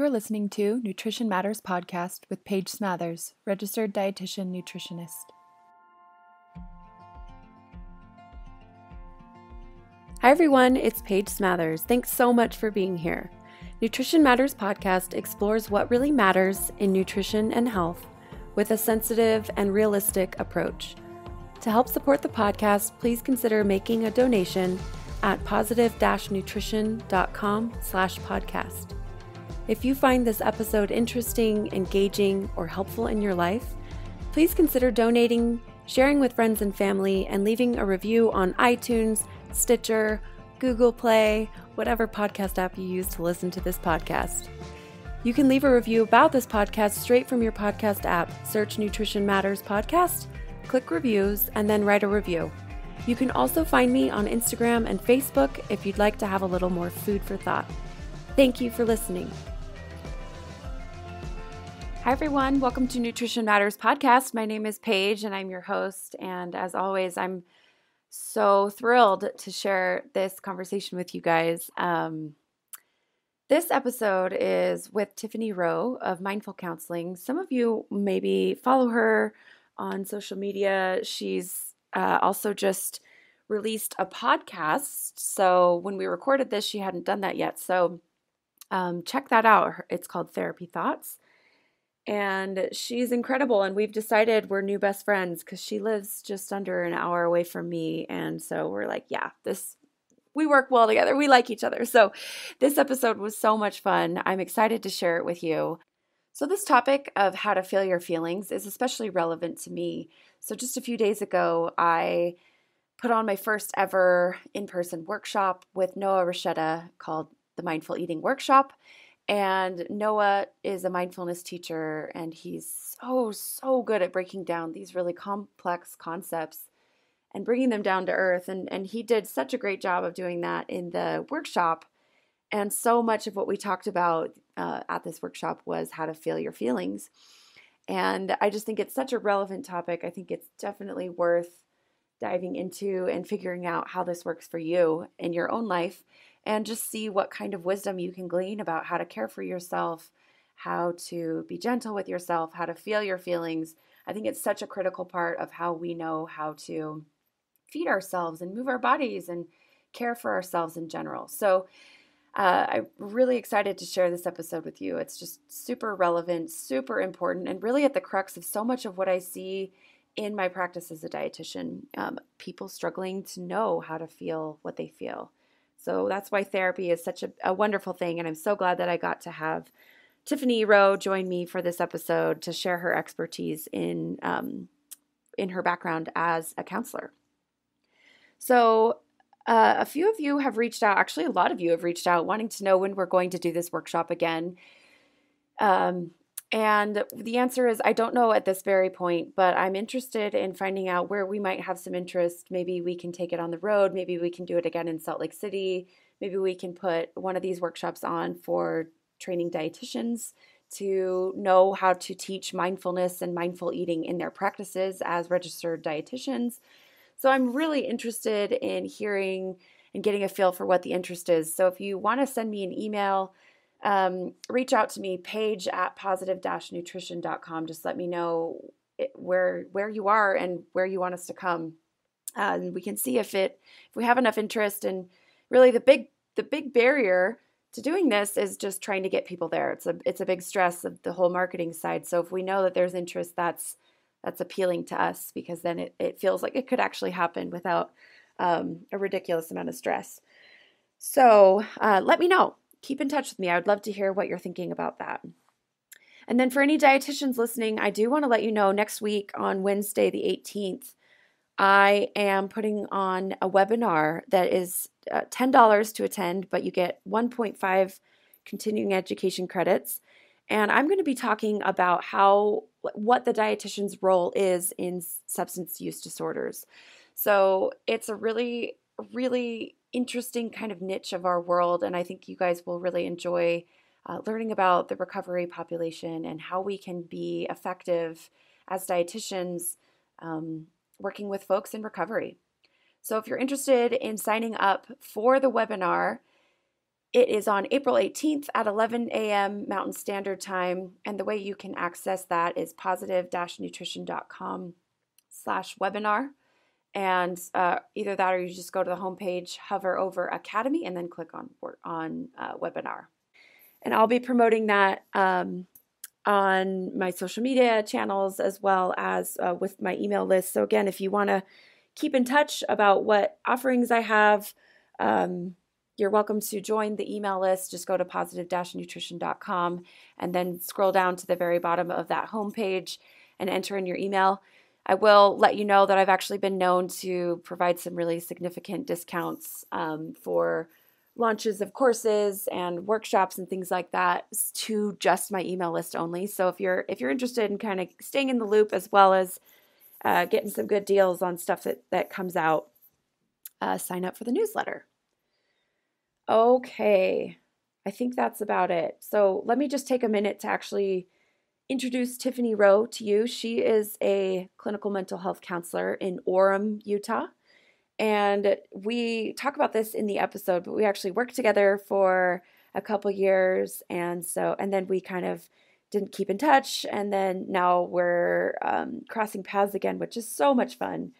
You're listening to Nutrition Matters Podcast with Paige Smathers, registered dietitian nutritionist. Hi everyone, it's Paige Smathers. Thanks so much for being here. Nutrition Matters Podcast explores what really matters in nutrition and health with a sensitive and realistic approach. To help support the podcast, please consider making a donation at positive-nutrition.com/podcast. If you find this episode interesting, engaging, or helpful in your life, please consider donating, sharing with friends and family, and leaving a review on iTunes, Stitcher, Google Play, whatever podcast app you use to listen to this podcast. You can leave a review about this podcast straight from your podcast app. Search Nutrition Matters Podcast, click reviews, and then write a review. You can also find me on Instagram and Facebook if you'd like to have a little more food for thought. Thank you for listening. Hi, everyone. Welcome to Nutrition Matters Podcast. My name is Paige, and I'm your host. And as always, I'm so thrilled to share this conversation with you guys. This episode is with Tiffany Rowe of Mindful Counseling. Some of you maybe follow her on social media. She's also just released a podcast. So when we recorded this, she hadn't done that yet. So check that out. It's called Therapy Thoughts. And she's incredible, and we've decided we're new best friends because she lives just under an hour away from me, and so we're like, yeah, we work well together. We like each other. So this episode was so much fun. I'm excited to share it with you. So this topic of how to feel your feelings is especially relevant to me. So just a few days ago, I put on my first ever in-person workshop with Noah Rasheta called the Mindful Eating Workshop. And Noah is a mindfulness teacher, and he's so good at breaking down these really complex concepts and bringing them down to earth. And he did such a great job of doing that in the workshop. And so much of what we talked about at this workshop was how to feel your feelings. And I just think it's such a relevant topic. I think it's definitely worth diving into and figuring out how this works for you in your own life, and just see what kind of wisdom you can glean about how to care for yourself, how to be gentle with yourself, how to feel your feelings. I think it's such a critical part of how we know how to feed ourselves and move our bodies and care for ourselves in general. So I'm really excited to share this episode with you. It's just super relevant, super important, and really at the crux of so much of what I see in my practice as a dietitian, people struggling to know how to feel what they feel. So that's why therapy is such a wonderful thing, and I'm so glad that I got to have Tiffany Rowe join me for this episode to share her expertise in her background as a counselor. So a few of you have reached out, actually a lot of you have reached out wanting to know when we're going to do this workshop again. And the answer is, I don't know at this very point, but I'm interested in finding out where we might have some interest. Maybe we can take it on the road. Maybe we can do it again in Salt Lake City. Maybe we can put one of these workshops on for training dietitians to know how to teach mindfulness and mindful eating in their practices as registered dietitians. So I'm really interested in hearing and getting a feel for what the interest is. So if you want to send me an email, reach out to me, Paige at positive-nutrition.com. Just let me know where you are and where you want us to come. And we can see if we have enough interest. And really the big barrier to doing this is just trying to get people there. It's a big stress of the whole marketing side. So if we know that there's interest, that's appealing to us, because then it feels like it could actually happen without a ridiculous amount of stress. So let me know. Keep in touch with me. I would love to hear what you're thinking about that. And then for any dietitians listening, I do want to let you know next week on Wednesday, the 18th, I am putting on a webinar that is $10 to attend, but you get 1.5 continuing education credits. And I'm going to be talking about what the dietitian's role is in substance use disorders. So it's a really, really interesting kind of niche of our world, and I think you guys will really enjoy learning about the recovery population and how we can be effective as dietitians working with folks in recovery. So if you're interested in signing up for the webinar, It is on April 18th at 11 a.m. Mountain Standard Time. And the way you can access that is positive-nutrition.com/webinar. And either that or you just go to the homepage, hover over Academy, and then click on webinar. And I'll be promoting that on my social media channels as well as with my email list. So again, if you want to keep in touch about what offerings I have, you're welcome to join the email list. Just go to positive-nutrition.com and then scroll down to the very bottom of that homepage and enter in your email. I will let you know that I've actually been known to provide some really significant discounts for launches of courses and workshops and things like that to just my email list only. So if you're interested in kind of staying in the loop as well as getting some good deals on stuff that comes out, sign up for the newsletter. Okay, I think that's about it. So let me just take a minute to actually introduce Tiffany Rowe to you. She is a clinical mental health counselor in Orem, Utah. And we talk about this in the episode, but we actually worked together for a couple years. And then we kind of didn't keep in touch. And then now we're crossing paths again, which is so much fun.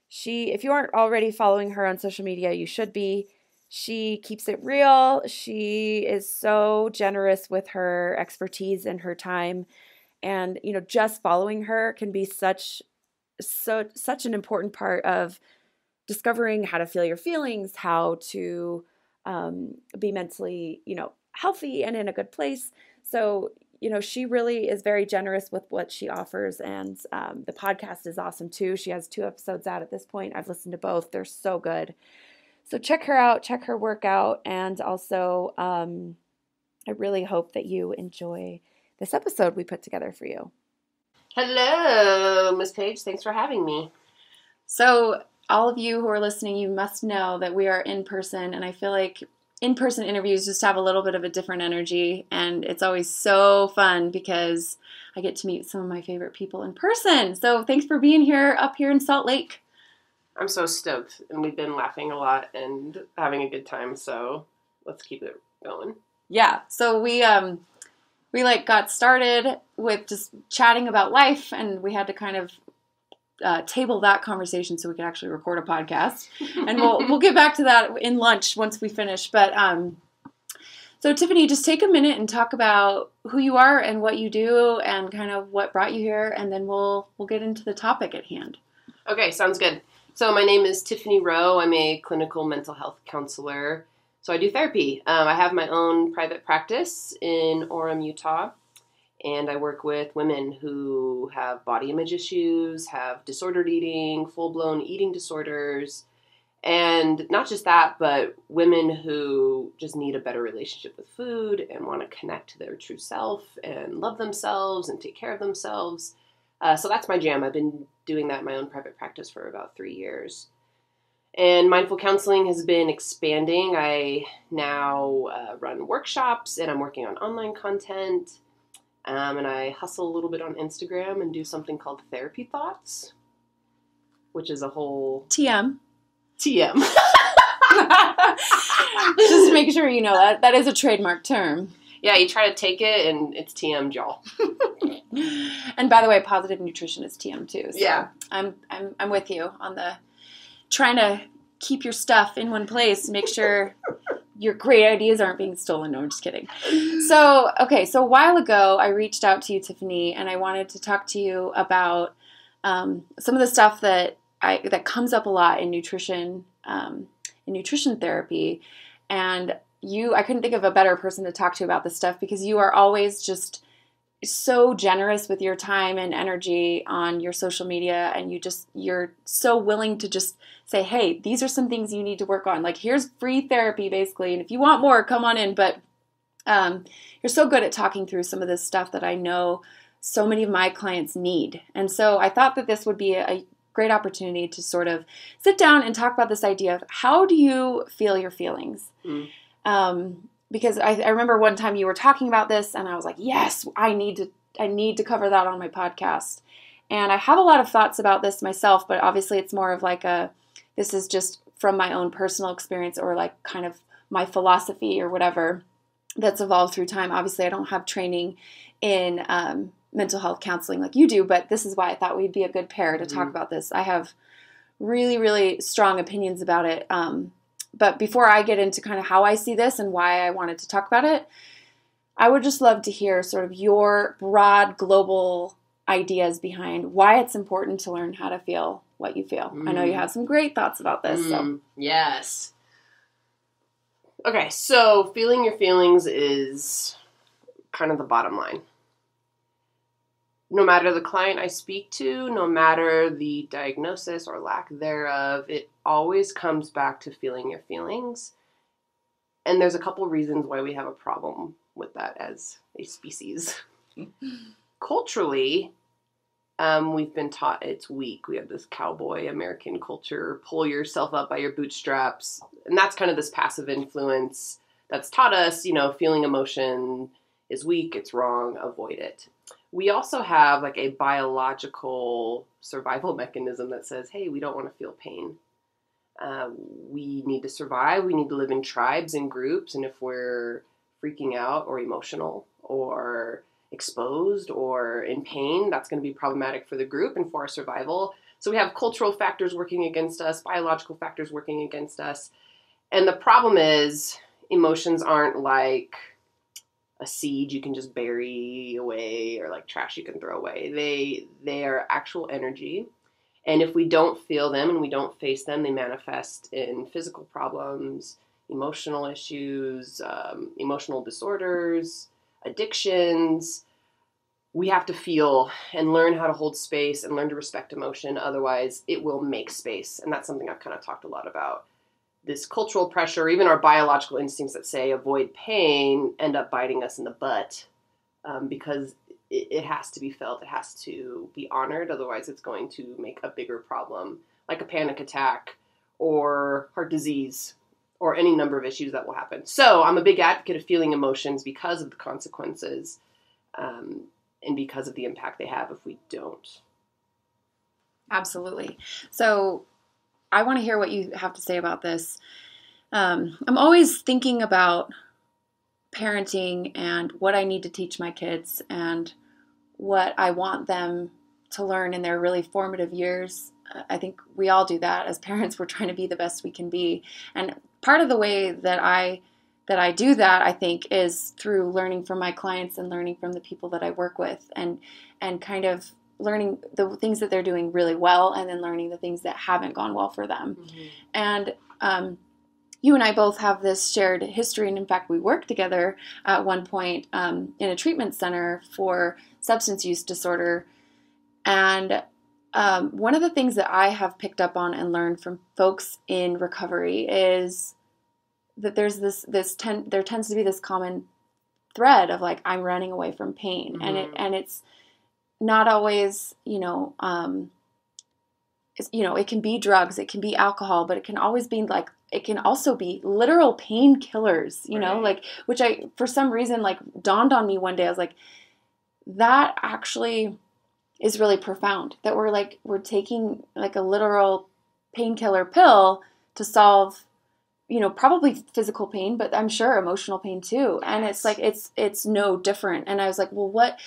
If you aren't already following her on social media, you should be. She keeps it real. She is so generous with her expertise and her time. And, just following her can be such an important part of discovering how to feel your feelings, how to be mentally, healthy and in a good place. So, she really is very generous with what she offers. And the podcast is awesome too. She has 2 episodes out at this point. I've listened to both. They're so good. So check her out, check her work out. And also, I really hope that you enjoy this episode we put together for you. Hello, Miss Paige. Thanks for having me. So all of you who are listening, you must know that we are in person, and I feel like in-person interviews just have a little bit of a different energy, and it's always so fun because I get to meet some of my favorite people in person. So thanks for being here up here in Salt Lake. I'm so stoked, and we've been laughing a lot and having a good time, so let's keep it going. Yeah, so we got started with just chatting about life, and we had to kind of table that conversation so we could actually record a podcast. And we'll get back to that in lunch once we finish. But so Tiffany, just take a minute and talk about who you are and what you do and kind of what brought you here, and then we'll get into the topic at hand. Okay, sounds good. So my name is Tiffany Rowe. I'm a clinical mental health counselor. So I do therapy. I have my own private practice in Orem, Utah, and I work with women who have body image issues, have disordered eating, full-blown eating disorders, and not just that, but women who just need a better relationship with food and want to connect to their true self and love themselves and take care of themselves. So that's my jam. I've been doing that in my own private practice for about 3 years. And mindful counseling has been expanding. I now run workshops, and I'm working on online content. And I hustle a little bit on Instagram and do something called Therapy Thoughts, which is a whole... TM. Just make sure you know that. That is a trademark term. Yeah, you try to take it, and it's TM, y'all. And by the way, positive nutrition is TM too. So yeah, I'm with you on the trying to keep your stuff in one place, make sure your great ideas aren't being stolen. No, I'm just kidding. So a while ago, I reached out to you, Tiffany, and I wanted to talk to you about some of the stuff that comes up a lot in nutrition therapy, and I couldn't think of a better person to talk to about this stuff because you are always just so generous with your time and energy on your social media, and you're so willing to just say, hey, these are some things you need to work on. Like, here's free therapy, basically, and if you want more, come on in. But you're so good at talking through some of this stuff that I know so many of my clients need. And so I thought that this would be a great opportunity to sort of sit down and talk about this idea of how do you feel your feelings? Because I remember one time you were talking about this, and I was like, yes, I need to cover that on my podcast. And I have a lot of thoughts about this myself, but obviously it's more of like this is just from my own personal experience, or like kind of my philosophy or whatever that's evolved through time. Obviously, I don't have training in mental health counseling like you do, but this is why I thought we'd be a good pair to talk about this. I have really, really strong opinions about it. But before I get into kind of how I see this and why I wanted to talk about it, I would just love to hear sort of your broad global ideas behind why it's important to learn how to feel what you feel. I know you have some great thoughts about this. So. Yes. Okay, so feeling your feelings is kind of the bottom line. No matter the client I speak to, no matter the diagnosis or lack thereof, it always comes back to feeling your feelings. And there's a couple reasons why we have a problem with that as a species. Culturally, we've been taught it's weak. We have this cowboy American culture, pull yourself up by your bootstraps. And that's kind of this passive influence that's taught us, feeling emotion is weak, it's wrong, avoid it. We also have like a biological survival mechanism that says, hey, we don't want to feel pain. We need to survive. We need to live in tribes and groups. And if we're freaking out or emotional or exposed or in pain, that's going to be problematic for the group and for our survival. So we have cultural factors working against us, biological factors working against us. And the problem is emotions aren't like a seed you can just bury away or like trash you can throw away. They are actual energy. And if we don't feel them and we don't face them, they manifest in physical problems, emotional issues, emotional disorders, addictions. We have to feel and learn how to hold space and learn to respect emotion. Otherwise, it will make space. And that's something I've kind of talked a lot about. This cultural pressure, even our biological instincts that say avoid pain, end up biting us in the butt because it has to be felt. It has to be honored. Otherwise, it's going to make a bigger problem, like a panic attack or heart disease or any number of issues that will happen. So I'm a big advocate of feeling emotions because of the consequences and because of the impact they have if we don't. Absolutely. So I want to hear what you have to say about this. I'm always thinking about parenting and what I need to teach my kids and what I want them to learn in their really formative years. I think we all do that. As parents, we're trying to be the best we can be. And part of the way that I do that, I think, is through learning from my clients and learning from the people that I work with and kind of learning the things that they're doing really well and then learning the things that haven't gone well for them. Mm-hmm. And you and I both have this shared history. And in fact, we worked together at one point in a treatment center for substance use disorder. And one of the things that I have picked up on and learned from folks in recovery is that there's there tends to be this common thread of like, I'm running away from pain. Mm-hmm. And it's not always, it can be drugs, it can be alcohol, but it can always be like, it can also be literal painkillers, which for some reason, dawned on me one day. I was like, that actually is really profound, that we're taking like a literal painkiller pill to solve, probably physical pain, but I'm sure emotional pain too. Yes. And it's like, it's no different. And I was like, well,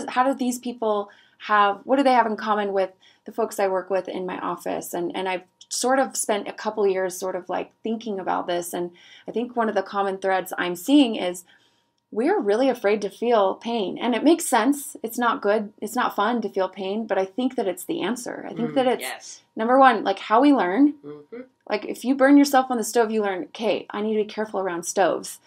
how do these people what do they have in common with the folks I work with in my office? And I've sort of spent a couple years sort of like thinking about this. And I think one of the common threads I'm seeing is we're really afraid to feel pain. And it makes sense. It's not good. It's not fun to feel pain, but I think that it's the answer. I think that it's number one, like how we learn. Mm-hmm. Like if you burn yourself on the stove, you learn, okay, I need to be careful around stoves.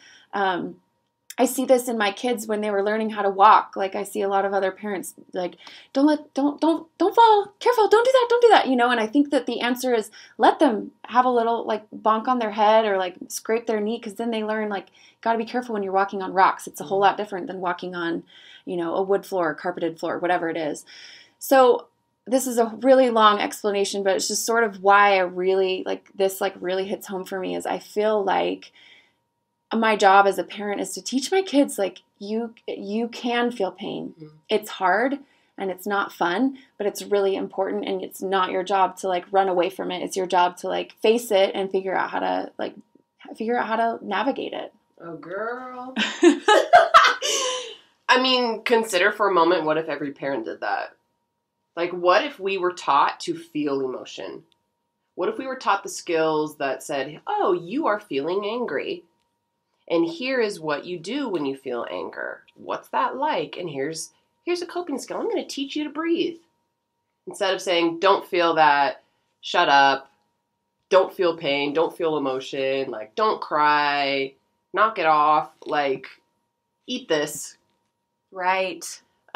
I see this in my kids when they were learning how to walk. Like I see a lot of other parents like, don't fall, careful, don't do that. And I think that the answer is let them have a little like bonk on their head or like scrape their knee. Cause then they learn like, got to be careful when you're walking on rocks. It's a whole lot different than walking on, a wood floor, carpeted floor, whatever it is. So this is a really long explanation, but it's just sort of why I really like this, like really hits home for me is I feel like my job as a parent is to teach my kids, like you can feel pain. Mm-hmm. It's hard and it's not fun, but it's really important. And it's not your job to like run away from it. It's your job to like face it and figure out how to like figure out how to navigate it. Oh, girl. I mean, consider for a moment, what if every parent did that? Like, what if we were taught to feel emotion? What if we were taught the skills that said, oh, you are feeling angry, and here is what you do when you feel anger. What's that like? And here's a coping skill. I'm going to teach you to breathe. Instead of saying, don't feel that, shut up, don't feel pain, don't feel emotion, like, don't cry, knock it off, like, eat this. Right.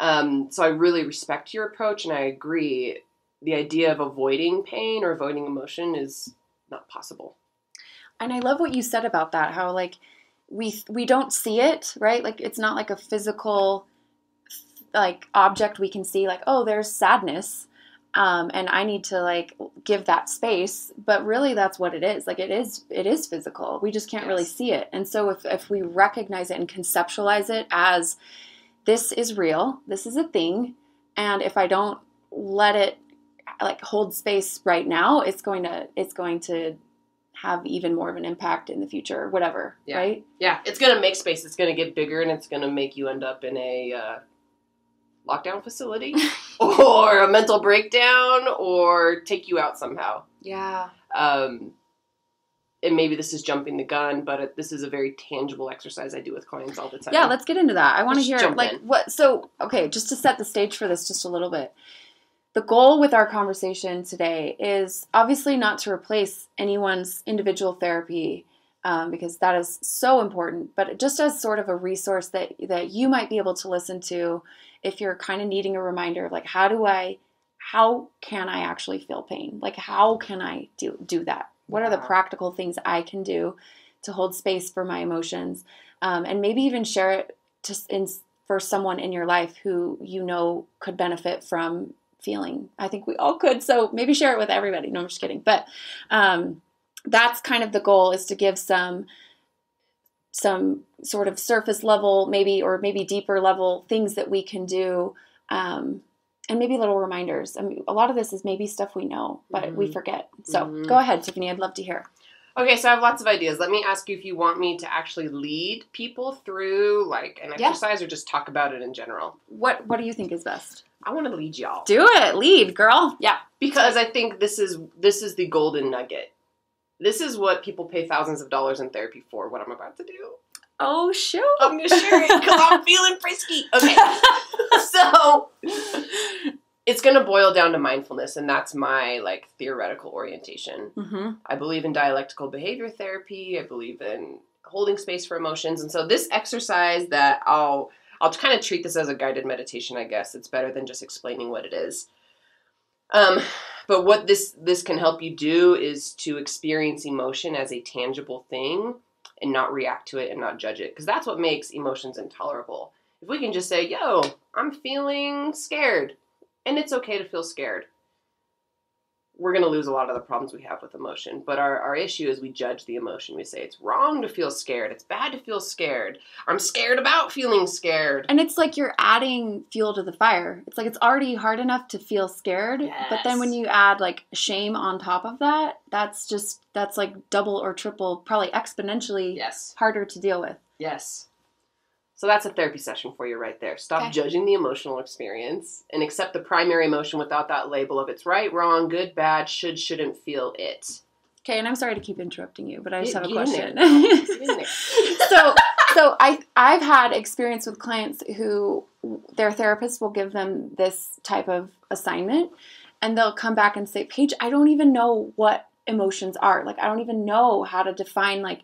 So I really respect your approach, and I agree. The idea of avoiding pain or avoiding emotion is not possible. And I love what you said about that, how, like, we don't see it, right? Like, it's not like a physical, like, object we can see, like, oh, there's sadness, and I need to, like, give that space. But really, that's what it is. Like, it is physical. We just can't really see it. And so if we recognize it and conceptualize it as, this is real, this is a thing, and if I don't let it, like, hold space right now, it's going to have even more of an impact in the future, whatever, right? Yeah, it's going to make space. It's going to get bigger, and it's going to make you end up in a lockdown facility or a mental breakdown or take you out somehow. Yeah. And maybe this is jumping the gun, but this is a very tangible exercise I do with clients all the time. Yeah, let's get into that. I want to hear, like, in. what, so, okay, just to set the stage for this just a little bit. The goal with our conversation today is obviously not to replace anyone's individual therapy, because that is so important, but just as sort of a resource that you might be able to listen to if you're kind of needing a reminder of, like, how can I actually feel pain? Like, how can I do that? What are the practical things I can do to hold space for my emotions? And maybe even share it for someone in your life who you know could benefit from feeling. I think we all could. So maybe share it with everybody. No, I'm just kidding. But that's kind of the goal, is to give some sort of surface level, maybe deeper level things that we can do. And maybe little reminders. I mean, a lot of this is maybe stuff we know, but we forget. So go ahead, Tiffany. I'd love to hear. Okay, so I have lots of ideas. Let me ask you if you want me to actually lead people through, like, an exercise, or just talk about it in general. What do you think is best? I want to lead y'all. Do it. Lead, girl. Yeah. Because I think this is the golden nugget. This is what people pay thousands of dollars in therapy for, what I'm about to do. Oh, shoot. I'm going to share it because I'm feeling frisky. Okay. So it's going to boil down to mindfulness, and that's my, like, theoretical orientation. Mm-hmm. I believe in dialectical behavior therapy. I believe in holding space for emotions. And so this exercise that I'll kind of treat this as a guided meditation, I guess. It's better than just explaining what it is. But what this can help you do is to experience emotion as a tangible thing and not react to it and not judge it. Because that's what makes emotions intolerable. If we can just say, yo, I'm feeling scared, and it's okay to feel scared, we're going to lose a lot of the problems we have with emotion. But our issue is we judge the emotion. We say it's wrong to feel scared. It's bad to feel scared. I'm scared about feeling scared. And it's like you're adding fuel to the fire. It's like it's already hard enough to feel scared. Yes. But then when you add, like, shame on top of that, that's like double or triple, probably exponentially harder to deal with. Yes. So that's a therapy session for you right there. Stop judging the emotional experience and accept the primary emotion without that label of it's right, wrong, good, bad, should, shouldn't feel it. Okay, and I'm sorry to keep interrupting you, but I just have a question. So I've had experience with clients who their therapist will give them this type of assignment, and they'll come back and say, Paige, I don't even know what emotions are. Like, I don't even know how to define, like,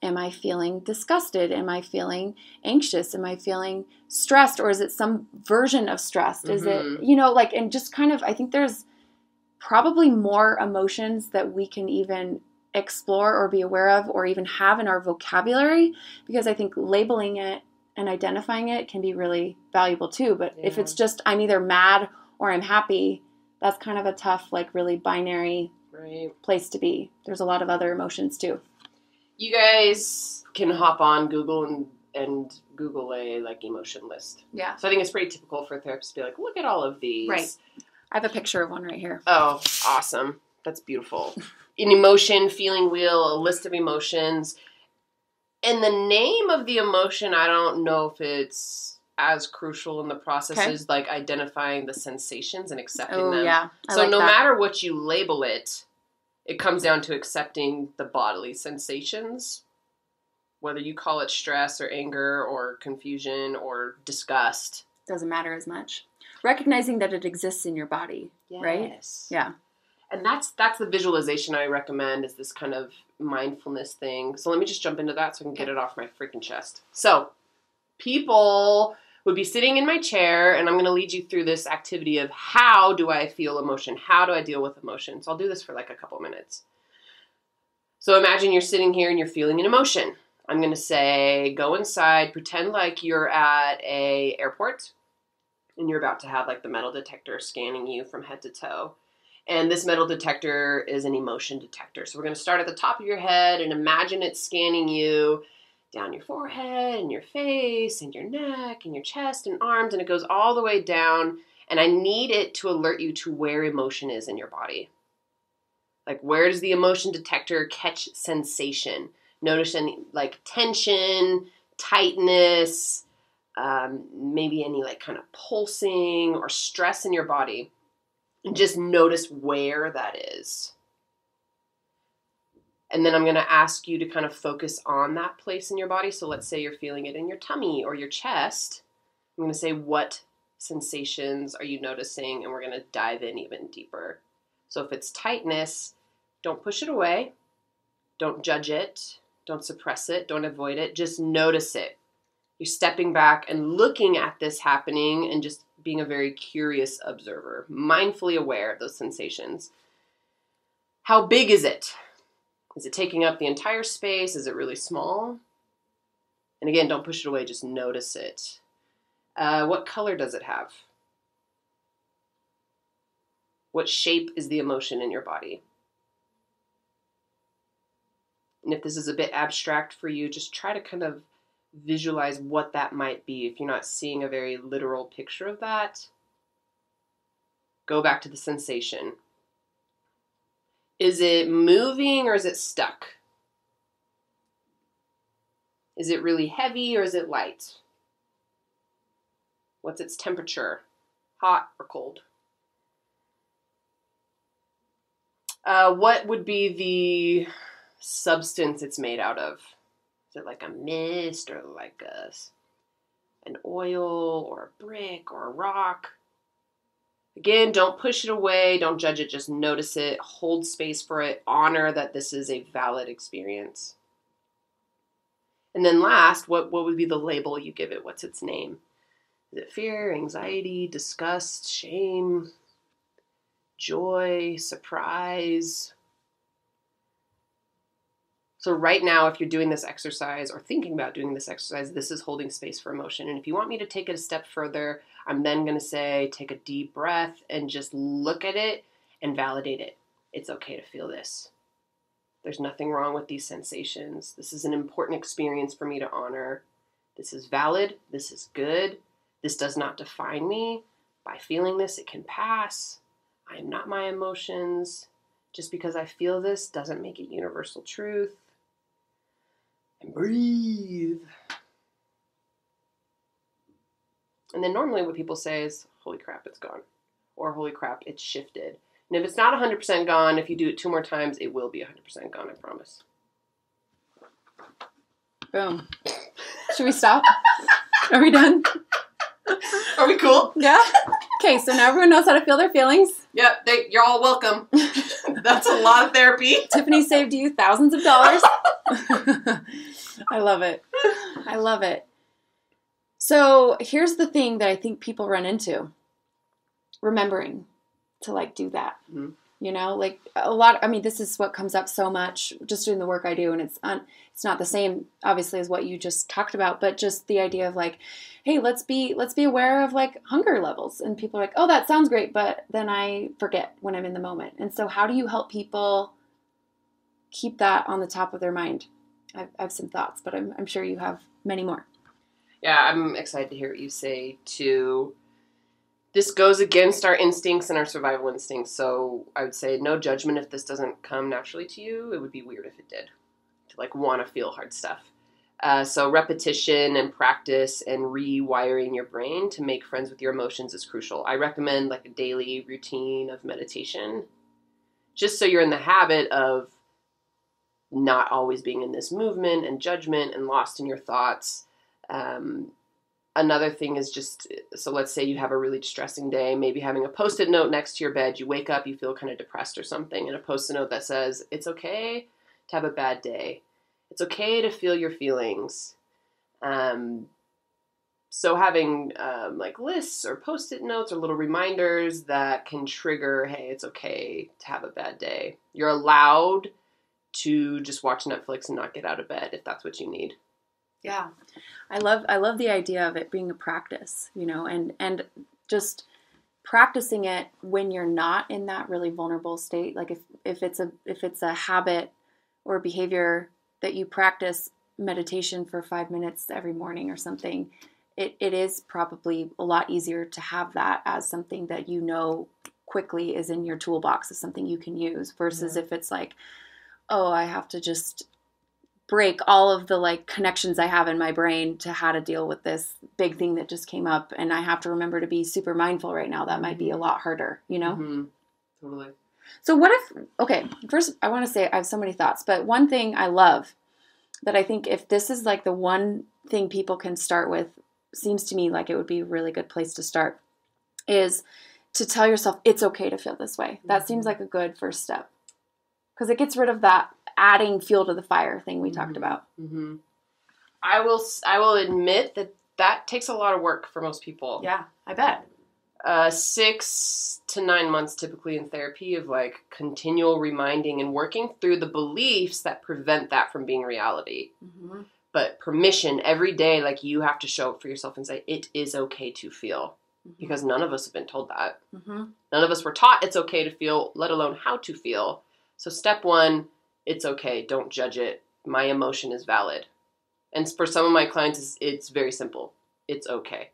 am I feeling disgusted? Am I feeling anxious? Am I feeling stressed? Or is it some version of stressed? Is it, like, and just kind of, I think there's probably more emotions that we can even explore or be aware of or even have in our vocabulary, because I think labeling it and identifying it can be really valuable too. But if it's just, I'm either mad or I'm happy, that's kind of a tough, like, really binary place to be. There's a lot of other emotions too. You guys can hop on Google and Google a, like, emotion list. Yeah. So I think it's pretty typical for therapists to be like, look at all of these. Right. I have a picture of one right here. Oh, awesome. That's beautiful. An emotion, feeling wheel, a list of emotions. And the name of the emotion, I don't know if it's as crucial in the process as like identifying the sensations and accepting them. Yeah. So no matter what you label it, it comes down to accepting the bodily sensations, whether you call it stress or anger or confusion or disgust. Doesn't matter as much. Recognizing that it exists in your body, right? Yeah. And that's the visualization I recommend, is this kind of mindfulness thing. So let me just jump into that so I can get it off my freaking chest. So people would be sitting in my chair, and I'm going to lead you through this activity of how do I feel emotion? How do I deal with emotion? So I'll do this for like a couple minutes. So imagine you're sitting here and you're feeling an emotion. I'm going to say, go inside, pretend like you're at a airport, and you're about to have like the metal detector scanning you from head to toe. And this metal detector is an emotion detector. So we're going to start at the top of your head and imagine it scanning you down your forehead and your face and your neck and your chest and arms, and it goes all the way down. And I need it to alert you to where emotion is in your body. Like, where does the emotion detector catch sensation? Notice any like tension, tightness, maybe any like kind of pulsing or stress in your body. And just notice where that is. And then I'm going to ask you to kind of focus on that place in your body. So let's say you're feeling it in your tummy or your chest. I'm going to say, what sensations are you noticing? And we're going to dive in even deeper. So if it's tightness, don't push it away. Don't judge it. Don't suppress it. Don't avoid it. Just notice it. You're stepping back and looking at this happening and just being a very curious observer, mindfully aware of those sensations. How big is it? Is it taking up the entire space? Is it really small? And again, don't push it away, just notice it. What color does it have? What shape is the emotion in your body? And if this is a bit abstract for you, just try to kind of visualize what that might be. If you're not seeing a very literal picture of that, go back to the sensation. Is it moving or is it stuck? Is it really heavy or is it light? What's its temperature? Hot or cold? What would be the substance it's made out of? Is it like a mist or like an oil or a brick or a rock? Again, don't push it away. Don't judge it. Just notice it. Hold space for it. Honor that this is a valid experience. And then last, what would be the label you give it? What's its name? Is it fear, anxiety, disgust, shame, joy, surprise? So right now, if you're doing this exercise or thinking about doing this exercise, this is holding space for emotion. And if you want me to take it a step further, I'm then going to say, take a deep breath and just look at it and validate it. It's okay to feel this. There's nothing wrong with these sensations. This is an important experience for me to honor. This is valid. This is good. This does not define me. By feeling this, it can pass. I am not my emotions. Just because I feel this doesn't make it universal truth. And breathe. And then normally what people say is, holy crap, it's gone. Or holy crap, it's shifted. And if it's not 100% gone, if you do it 2 more times, it will be 100% gone, I promise. Boom. Should we stop? Are we done? Are we cool? Yeah. Okay, so now everyone knows how to feel their feelings. Yep, you're all welcome. That's a lot of therapy. Tiffany saved you thousands of dollars. I love it. I love it. So here's the thing that I think people run into. Remembering to like do that. Mm-hmm. You know, like a lot, I mean, this is what comes up so much just doing the work I do. And it's not the same, obviously, as what you just talked about, but just the idea of like, hey, let's be aware of like hunger levels. And people are like, oh, that sounds great. But then I forget when I'm in the moment. And so how do you help people keep that on the top of their mind? I have some thoughts, but I'm sure you have many more. Yeah, I'm excited to hear what you say too. This goes against our instincts and our survival instincts. So I would say no judgment if this doesn't come naturally to you. It would be weird if it did, to like want to feel hard stuff. So repetition and practice and rewiring your brain to make friends with your emotions is crucial. I recommend like a daily routine of meditation, just so you're in the habit of not always being in this movement and judgment and lost in your thoughts. Another thing is just, so let's say you have a really distressing day, maybe having a Post-it note next to your bed. You wake up, you feel kind of depressed or something, and a Post-it note that says, it's okay to have a bad day. It's okay to feel your feelings. So having like lists or Post-it notes or little reminders that can trigger, hey, it's okay to have a bad day. You're allowed to just watch Netflix and not get out of bed if that's what you need. Yeah. I love the idea of it being a practice, and just practicing it when you're not in that really vulnerable state. Like if it's a habit or behavior that you practice meditation for 5 minutes every morning or something, it is probably a lot easier to have that as something that quickly is in your toolbox, as something you can use, versus if it's like, oh, I have to just break all of the like connections I have in my brain to how to deal with this big thing that just came up, and I have to remember to be super mindful right now. That might be a lot harder, Mm-hmm. Totally. So first I want to say I have so many thoughts, but one thing I love that I think if this is like the one thing people can start with, seems to me like it would be a really good place to start, is to tell yourself it's okay to feel this way. That seems like a good first step, because it gets rid of that adding fuel to the fire thing we talked about. Mm-hmm. I will admit that takes a lot of work for most people. Yeah, I bet. 6 to 9 months typically in therapy of like continual reminding and working through the beliefs that prevent that from being reality. Mm-hmm. But permission every day, like you have to show up for yourself and say, it is okay to feel. Mm-hmm. Because none of us have been told that. Mm-hmm. None of us were taught it's okay to feel, let alone how to feel. So step 1, it's okay. Don't judge it. My emotion is valid. And for some of my clients, it's very simple. It's okay.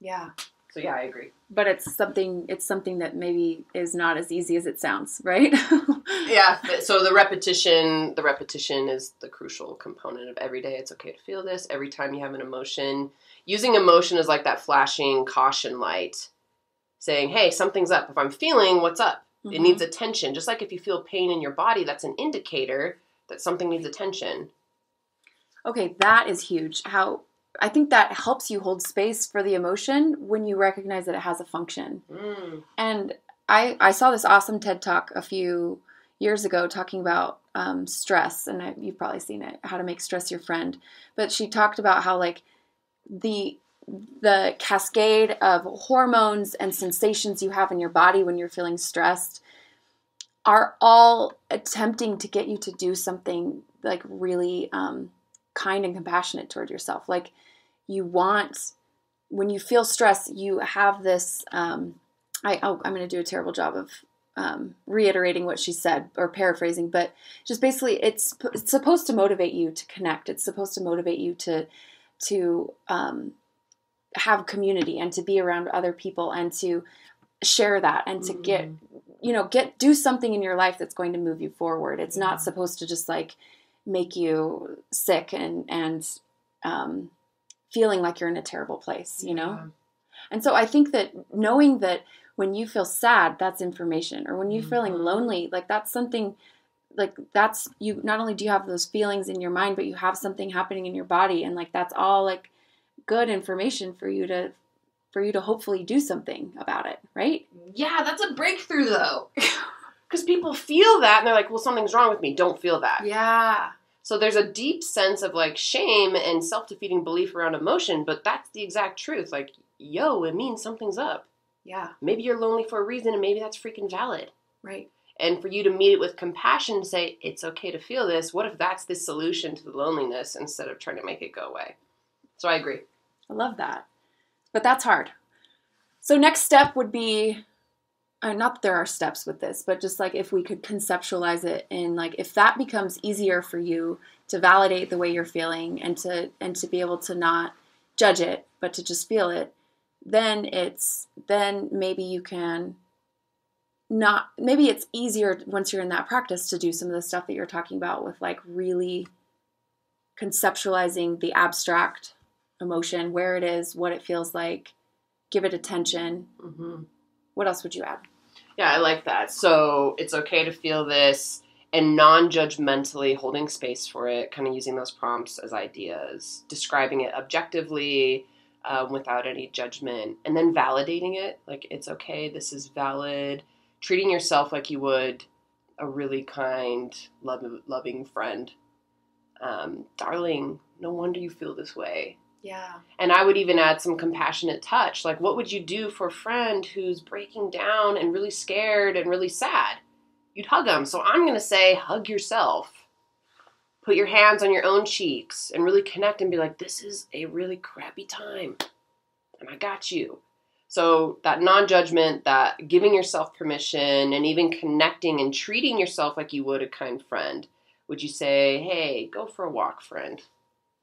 Yeah. So yeah, I agree. But it's something that maybe is not as easy as it sounds, right? Yeah. So the repetition is the crucial component of every day. It's okay to feel this. Every time you have an emotion, using emotion as like that flashing caution light, saying, hey, something's up. If I'm feeling, what's up? Mm-hmm. It needs attention. Just like if you feel pain in your body, that's an indicator that something needs attention. Okay, that is huge. I think that helps you hold space for the emotion when you recognize that it has a function. Mm. And I saw this awesome TED Talk a few years ago talking about stress, and you've probably seen it, how to make stress your friend. But she talked about how like the cascade of hormones and sensations you have in your body when you're feeling stressed are all attempting to get you to do something like really kind and compassionate toward yourself. Like when you feel stress, you have this, I'm going to do a terrible job of reiterating what she said or paraphrasing, but just basically it's supposed to motivate you to connect. It's supposed to motivate you to have community and to be around other people and to share that and to do something in your life that's going to move you forward. It's not supposed to just like make you sick and feeling like you're in a terrible place, And so I think that knowing that when you feel sad, that's information, or when you're feeling lonely, like that's something, like that's you. Not only do you have those feelings in your mind, but you have something happening in your body, and like that's all like good information for you to hopefully do something about it, right? Yeah, that's a breakthrough though. Because people feel that and they're like, well, something's wrong with me. Don't feel that. Yeah. So there's a deep sense of like shame and self-defeating belief around emotion, but that's the exact truth. Like, yo, it means something's up. Yeah. Maybe you're lonely for a reason and maybe that's freaking valid. Right. And for you to meet it with compassion and say, it's okay to feel this. What if that's the solution to the loneliness instead of trying to make it go away? So I agree. I love that. But that's hard. So next step would be, not that there are steps with this, but just like if we could conceptualize it in like, if that becomes easier for you to validate the way you're feeling and to be able to not judge it, but to just feel it, then maybe you can maybe it's easier once you're in that practice to do some of the stuff that you're talking about with like really conceptualizing the abstract emotion, where it is, what it feels like, give it attention. Mm-hmm. What else would you add? Yeah, I like that. So it's okay to feel this and non-judgmentally holding space for it, kind of using those prompts as ideas, describing it objectively without any judgment, and then validating it. Like, it's okay, this is valid. Treating yourself like you would a really kind, loving friend. Darling, no wonder you feel this way. Yeah. And I would even add some compassionate touch. Like, what would you do for a friend who's breaking down and really scared and really sad? You'd hug them. So I'm going to say, hug yourself. Put your hands on your own cheeks and really connect and be like, this is a really crappy time. And I got you. So that non-judgment, that giving yourself permission, and even connecting and treating yourself like you would a kind friend. Would you say, hey, go for a walk, friend.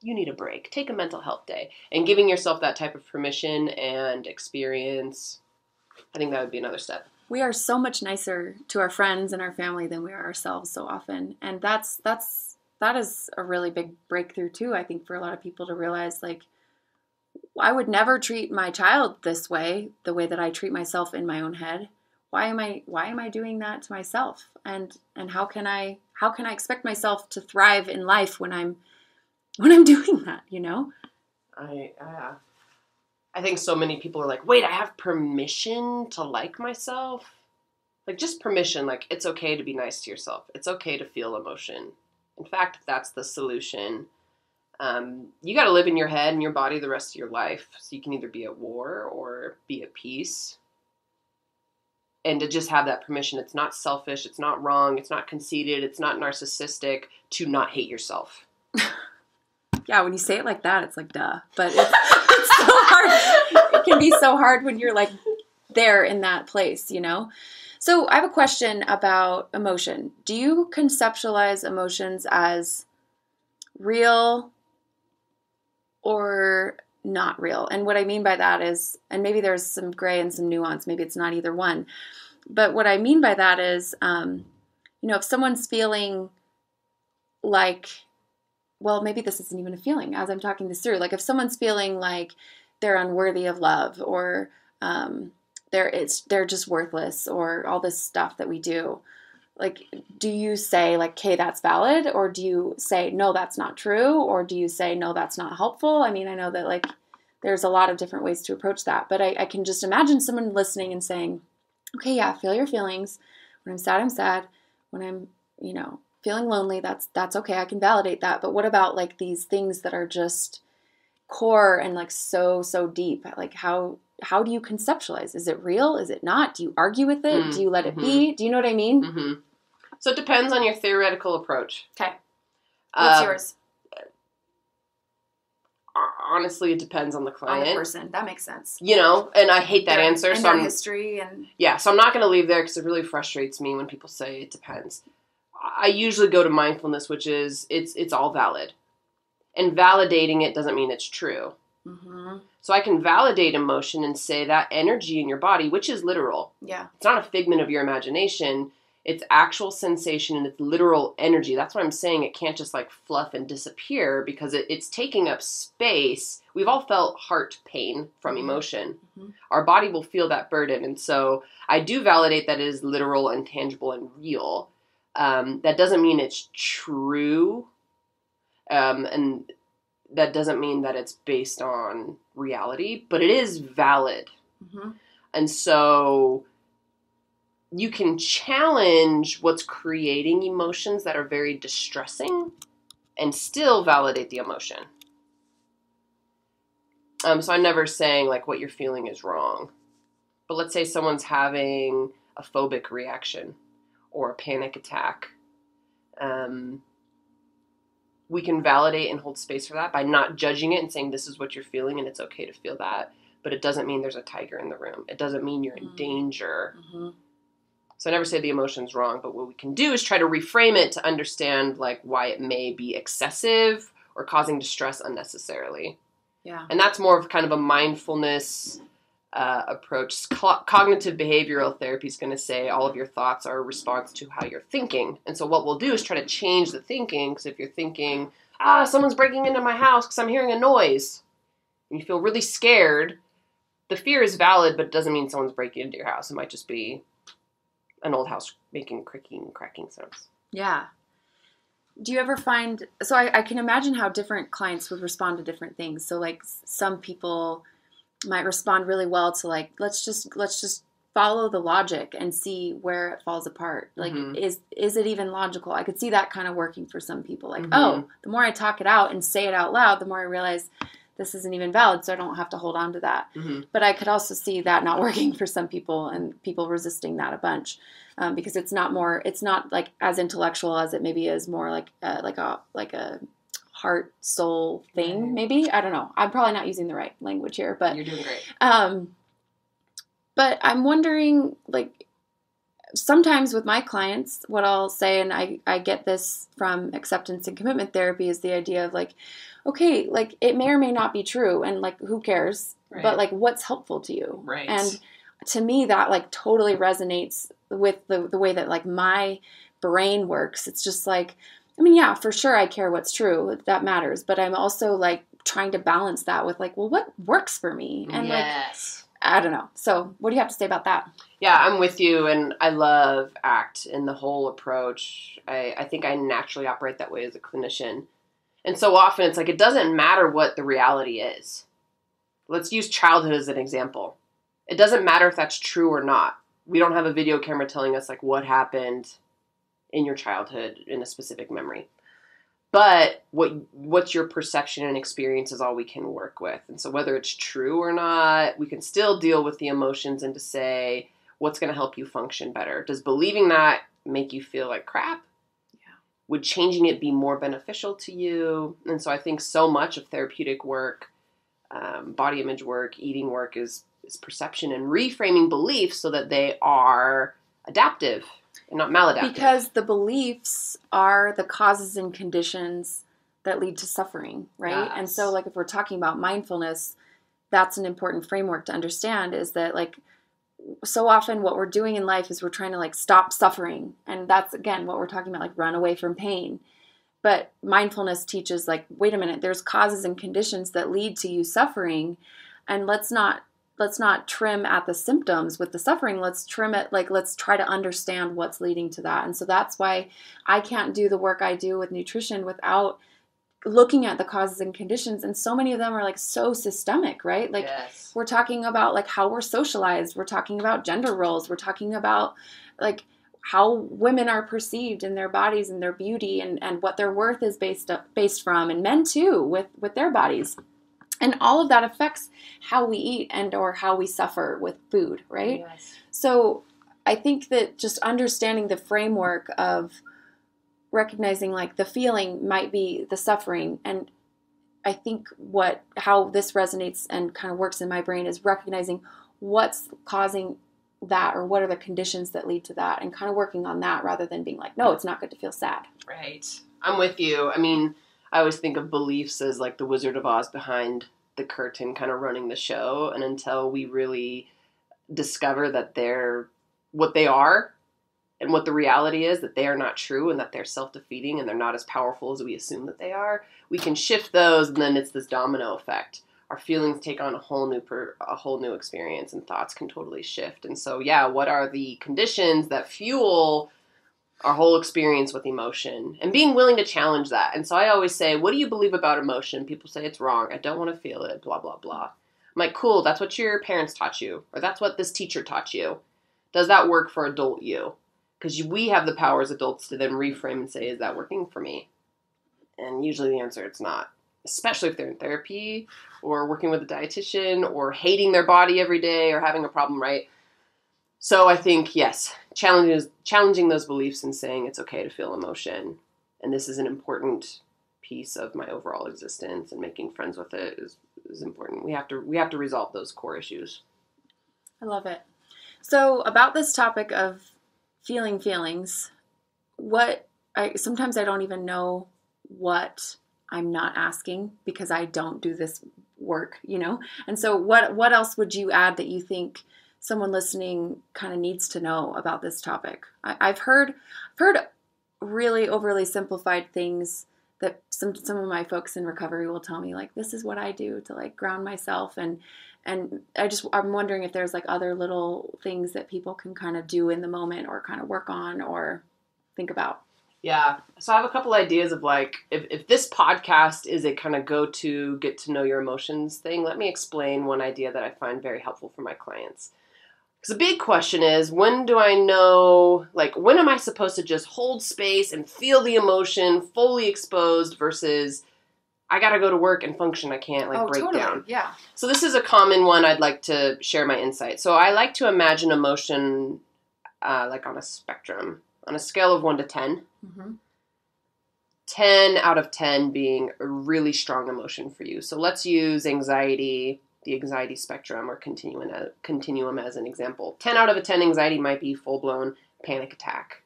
You need a break. Take a mental health day. And giving yourself that type of permission and experience, I think that would be another step. We are so much nicer to our friends and our family than we are ourselves so often. And that is a really big breakthrough too, I think, for a lot of people to realize, like, I would never treat my child this way, the way that I treat myself in my own head. Why am I doing that to myself? And how can I expect myself to thrive in life when I'm doing that, you know? I think so many people are like, wait, I have permission to like myself? Like, just permission. Like, it's okay to be nice to yourself. It's okay to feel emotion. In fact, if that's the solution, you got to live in your head and your body the rest of your life. So you can either be at war or be at peace. And to just have that permission. It's not selfish. It's not wrong. It's not conceited. It's not narcissistic to not hate yourself. Yeah, when you say it like that, it's like, duh. But it's so hard. It can be so hard when you're like there in that place, you know? So I have a question about emotion. Do you conceptualize emotions as real or not real? And what I mean by that is, and maybe there's some gray and some nuance, maybe it's not either one. But what I mean by that is, if someone's feeling like, well, maybe this isn't even a feeling as I'm talking this through. Like, if someone's feeling like they're unworthy of love, or they're just worthless, or all this stuff that we do, like, do you say, like, okay, that's valid? Or do you say, no, that's not true? Or do you say, no, that's not helpful? I mean, I know that, like, there's a lot of different ways to approach that. But I can just imagine someone listening and saying, okay, yeah, feel your feelings. When I'm sad, I'm sad. When I'm, feeling lonely, that's okay. I can validate that. But what about, like, these things that are just core and, like, so deep? Like, how do you conceptualize? Is it real? Is it not? Do you argue with it? Do you let it be? Do you know what I mean? Mm-hmm. So it depends on your theoretical approach. Okay. What's yours? Honestly, it depends on the client. On the person. That makes sense. And I hate that answer. And so their history. So I'm not going to leave there because it really frustrates me when people say it depends. I usually go to mindfulness, which is it's all valid. And validating it doesn't mean it's true. Mm-hmm. So I can validate emotion and say that energy in your body, which is literal. Yeah. It's not a figment of your imagination. It's actual sensation and it's literal energy. That's what I'm saying. It can't just, like, fluff and disappear because it's taking up space. We've all felt heart pain from emotion. Mm-hmm. Our body will feel that burden. And so I do validate that it is literal and tangible and real. That doesn't mean it's true. And that doesn't mean that it's based on reality, but it is valid. Mm-hmm. And so you can challenge what's creating emotions that are very distressing and still validate the emotion. So I'm never saying, like, what you're feeling is wrong. But let's say someone's having a phobic reaction or a panic attack. We can validate and hold space for that by not judging it and saying this is what you're feeling and it's okay to feel that. But it doesn't mean there's a tiger in the room. It doesn't mean you're in danger. Mm-hmm. So I never say the emotion's wrong, but what we can do is try to reframe it to understand, like, why it may be excessive or causing distress unnecessarily. Yeah. And that's more of kind of a mindfulness approach. Cognitive behavioral therapy is going to say all of your thoughts are a response to how you're thinking. And so what we'll do is try to change the thinking, because if you're thinking someone's breaking into my house because I'm hearing a noise. And you feel really scared. The fear is valid, but it doesn't mean someone's breaking into your house. It might just be an old house making creaking, cracking sounds. Yeah. Do you ever find, so I can imagine how different clients would respond to different things. So like some people might respond really well to like, let's just follow the logic and see where it falls apart. Like, is it even logical? I could see that kind of working for some people. Like, oh, the more I talk it out and say it out loud, the more I realize this isn't even valid, so I don't have to hold on to that. But I could also see that not working for some people and people resisting that a bunch because it's not like as intellectual as it maybe is, more like a heart soul thing. Maybe, I don't know. I'm probably not using the right language here, but you're doing great. But I'm wondering, like, sometimes with my clients, what I'll say, and I get this from acceptance and commitment therapy, is the idea of like, okay, like it may or may not be true, and like who cares? Right. But like, what's helpful to you? Right. And to me, that like totally resonates with the way that like my brain works. It's just like, I mean, yeah, for sure, I care what's true. That matters. But I'm also like trying to balance that with like, well, what works for me? And yes. I don't know. So what do you have to say about that? Yeah, I'm with you, and I love ACT and the whole approach. I think I naturally operate that way as a clinician. And so often it's like, it doesn't matter what the reality is. Let's use childhood as an example. It doesn't matter if that's true or not. We don't have a video camera telling us like what happened in your childhood in a specific memory. But what's your perception and experience is all we can work with. And so whether it's true or not, we can still deal with the emotions and to say, what's going to help you function better? Does believing that make you feel like crap? Yeah. Would changing it be more beneficial to you? And so I think so much of therapeutic work, body image work, eating work is perception and reframing beliefs so that they are adaptive and not maladaptive. Because the beliefs are the causes and conditions that lead to suffering, right? Yes. And so like if we're talking about mindfulness, that's an important framework to understand, is that like so often what we're doing in life is we're trying to like stop suffering. And that's again what we're talking about, like run away from pain. But mindfulness teaches like, wait a minute, there's causes and conditions that lead to you suffering, and let's not trim at the symptoms with the suffering. Let's trim it, like, let's try to understand what's leading to that. And so that's why I can't do the work I do with nutrition without looking at the causes and conditions. And so many of them are like so systemic, right? Like yes. We're talking about like how we're socialized. We're talking about gender roles. We're talking about like how women are perceived in their bodies and their beauty and what their worth is based from, and men too with their bodies. And all of that affects how we eat and or how we suffer with food, right? Yes. So I think that just understanding the framework of recognizing like the feeling might be the suffering. And I think how this resonates and kind of works in my brain is recognizing what's causing that, or what are the conditions that lead to that, and kind of working on that rather than being like, no, it's not good to feel sad. Right. I'm with you. I mean, I always think of beliefs as like the Wizard of Oz behind the curtain kind of running the show. And until we really discover that they're what they are and what the reality is, that they are not true and that they're self-defeating and they're not as powerful as we assume that they are, we can shift those, and then it's this domino effect. Our feelings take on a whole new experience, and thoughts can totally shift. And so, yeah, what are the conditions that fuel our whole experience with emotion, and being willing to challenge that. And so I always say, what do you believe about emotion? People say it's wrong. I don't want to feel it, blah, blah, blah. I'm like, cool, that's what your parents taught you, or that's what this teacher taught you. Does that work for adult you? Because we have the power as adults to then reframe and say, is that working for me? And usually the answer, it's not. Especially if they're in therapy or working with a dietitian or hating their body every day or having a problem, right? So I think, yes, challenging those beliefs and saying it's okay to feel emotion, and this is an important piece of my overall existence, and making friends with it is important. We have to resolve those core issues. I love it. So about this topic of feeling feelings, sometimes I don't even know what I'm not asking because I don't do this work, And so what else would you add that you think someone listening kind of needs to know about this topic? I've heard really overly simplified things that some of my folks in recovery will tell me, like, this is what I do to like ground myself. And I'm wondering if there's like other little things that people can kind of do in the moment or kind of work on or think about. Yeah. So I have a couple ideas of like, if this podcast is a kind of go-to get to know your emotions thing, let me explain one idea that I find very helpful for my clients. Because the big question is, when do I know, like, when am I supposed to just hold space and feel the emotion fully exposed versus I got to go to work and function. I can't break totally. down. Yeah. So this is a common one I'd like to share my insight. So I like to imagine emotion like on a spectrum, on a scale of 1 to 10. Mm-hmm. 10 out of 10 being a really strong emotion for you. So let's use anxiety, the anxiety spectrum or continuum as an example. 10 out of 10 anxiety might be full-blown panic attack.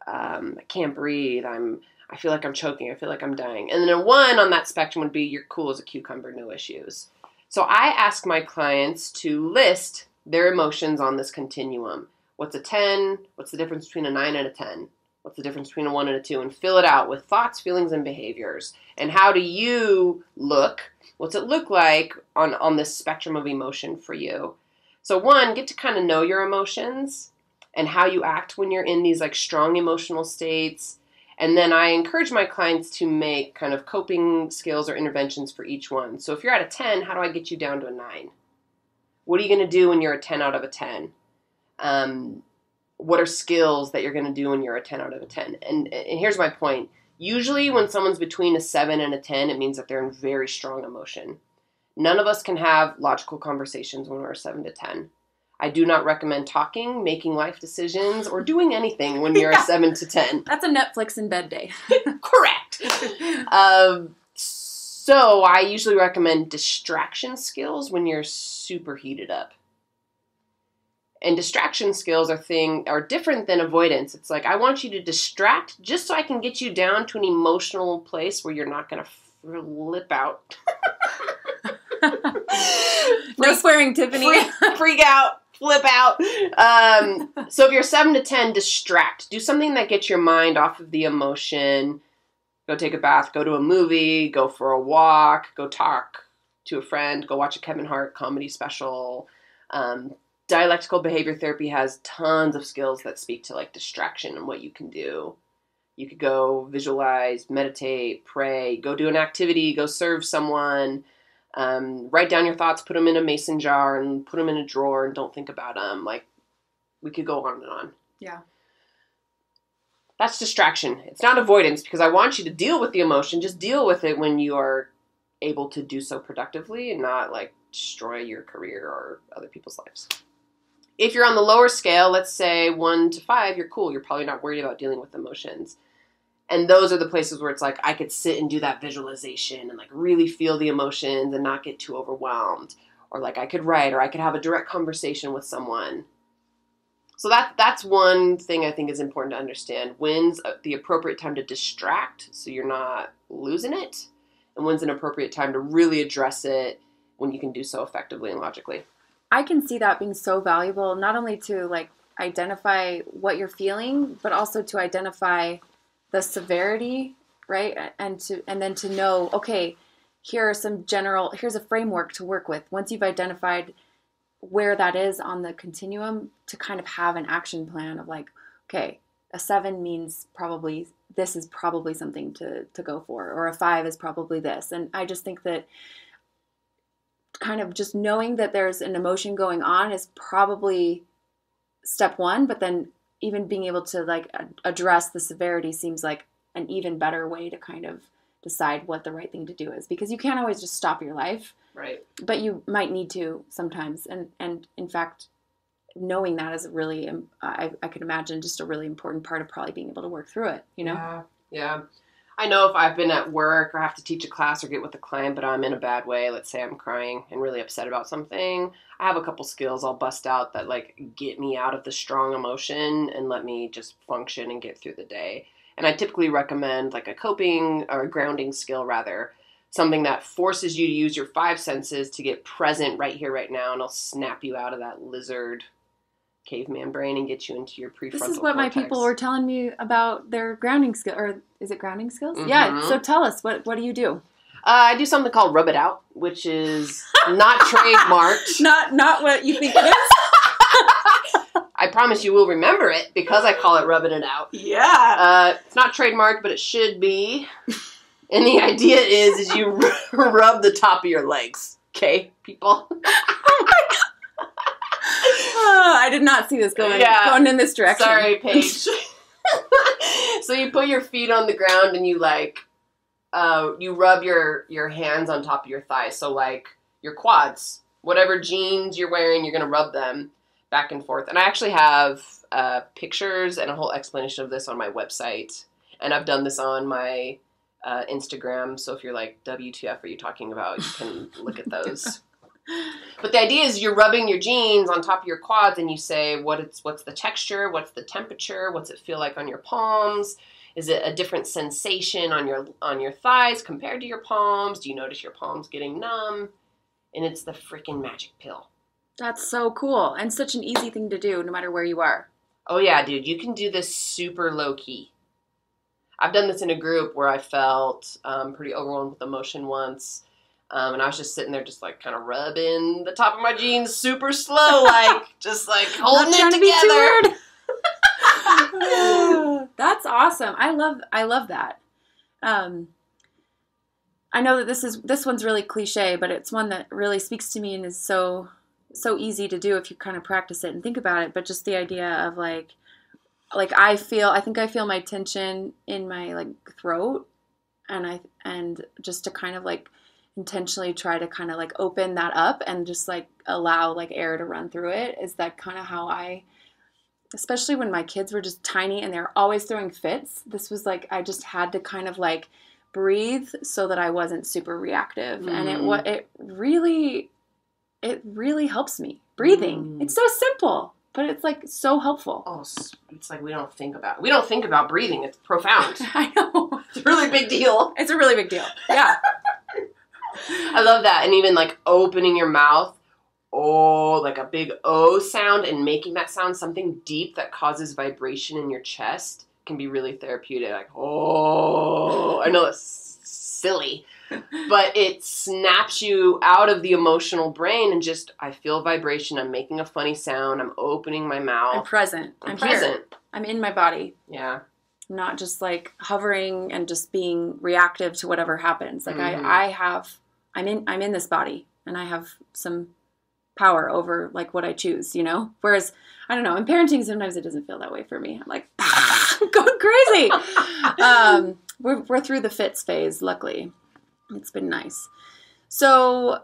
I can't breathe. I feel like I'm choking. I feel like I'm dying. And then a 1 on that spectrum would be you're cool as a cucumber, no issues. So I ask my clients to list their emotions on this continuum. What's a 10? What's the difference between a 9 and a 10? What's the difference between a 1 and a 2? And fill it out with thoughts, feelings, and behaviors. And how do you look? What's it look like on this spectrum of emotion for you? So 1, get to kind of know your emotions and how you act when you're in these like strong emotional states. And then I encourage my clients to make kind of coping skills or interventions for each one. So if you're at a 10, how do I get you down to a 9? What are you going to do when you're a 10 out of a 10? What are skills that you're going to do when you're a 10 out of a 10? And here's my point. Usually when someone's between a 7 and a 10, it means that they're in very strong emotion. None of us can have logical conversations when we're 7 to 10. I do not recommend talking, making life decisions, or doing anything when you're a 7 to 10. That's a Netflix in bed day. Correct. So I usually recommend distraction skills when you're super heated up. And distraction skills are different than avoidance. It's like, I want you to distract just so I can get you down to an emotional place where you're not going to flip out. No swearing, Tiffany. Freak out. Flip out. So if you're 7 to 10, distract. Do something that gets your mind off of the emotion. Go take a bath. Go to a movie. Go for a walk. Go talk to a friend. Go watch a Kevin Hart comedy special. Dialectical behavior therapy has tons of skills that speak to like distraction and what you can do. You could go visualize, meditate, pray, go do an activity, go serve someone, write down your thoughts, put them in a mason jar and put them in a drawer and don't think about them. Like, we could go on and on. Yeah. That's distraction. It's not avoidance because I want you to deal with the emotion. Just deal with it when you are able to do so productively and not like destroy your career or other people's lives. If you're on the lower scale, let's say 1 to 5, you're cool. You're probably not worried about dealing with emotions. And those are the places where it's like, I could sit and do that visualization and like really feel the emotions and not get too overwhelmed. Or like I could write or I could have a direct conversation with someone. So that's one thing I think is important to understand. When's the appropriate time to distract so you're not losing it? And when's an appropriate time to really address it when you can do so effectively and logically? I can see that being so valuable, not only to like identify what you're feeling, but also to identify the severity, right? And then to know, okay, here's a framework to work with. Once you've identified where that is on the continuum, to kind of have an action plan of like, okay, a 7 means this is probably something to go for, or a 5 is probably this. And I just think that kind of just knowing that there's an emotion going on is probably step 1, but then even being able to like address the severity seems like an even better way to kind of decide what the right thing to do is, because you can't always just stop your life. Right. But you might need to sometimes. And in fact, knowing that is really, I could imagine just a really important part of probably being able to work through it, you know? Yeah. I know if I've been at work or have to teach a class or get with a client, but I'm in a bad way, let's say I'm crying and really upset about something, I have a couple skills I'll bust out that like get me out of the strong emotion and let me just function and get through the day. And I typically recommend like a coping or a grounding skill rather, something that forces you to use your 5 senses to get present right here, right now, and it'll snap you out of that lizard caveman brain and get you into your prefrontal This is what cortex. my people were telling me about their grounding skill, or is it grounding skills? Mm-hmm. Yeah. So tell us, what do you do? I do something called Rub It Out, which is not trademarked. Not what you think it is. I promise you will remember it because I call it Rubbing It Out. Yeah. It's not trademarked, but it should be. And the idea is you rub the top of your legs. Okay, people? I did not see this going in this direction. Sorry, Paige. So you put your feet on the ground and you you rub your hands on top of your thighs. So like your quads, whatever jeans you're wearing, you're going to rub them back and forth. And I actually have pictures and a whole explanation of this on my website. And I've done this on my Instagram. So if you're like, WTF are you talking about? You can look at those. But the idea is you're rubbing your jeans on top of your quads and you say what's the texture, what's the temperature, what's it feel like on your palms? Is it a different sensation on your thighs compared to your palms? Do you notice your palms getting numb? And it's the freaking magic pill. That's so cool and such an easy thing to do no matter where you are. Oh yeah, dude, you can do this super low key. I've done this in a group where I felt pretty overwhelmed with emotion once. And I was just sitting there just like kind of rubbing the top of my jeans super slow, just like holding it together. That's awesome. I love that. I know that this one's really cliche, but it's one that really speaks to me and is so easy to do if you kind of practice it and think about it. But just the idea of like I think I feel my tension in my like throat, and just to kind of like intentionally try to kind of like open that up and just like allow like air to run through it. Is that kind of how especially when my kids were just tiny and they're always throwing fits, this was like I just had to kind of like breathe so that I wasn't super reactive. And it really helps me. Breathing. It's so simple, but it's like so helpful. Oh, it's like we don't think about breathing. It's profound. I know. It's a really big deal. It's a really big deal. Yeah. I love that. And even like opening your mouth, like a big O sound, and making that sound something deep that causes vibration in your chest can be really therapeutic. Like, I know it's silly, but it snaps you out of the emotional brain and just, I feel vibration. I'm making a funny sound. I'm opening my mouth. I'm present. I'm present. Here. I'm in my body. Yeah. I'm not just like hovering and just being reactive to whatever happens. Like I'm in this body and I have some power over like what I choose, you know? Whereas, I don't know, in parenting, sometimes it doesn't feel that way for me. I'm like, I'm going crazy. We're through the fits phase, luckily. It's been nice. So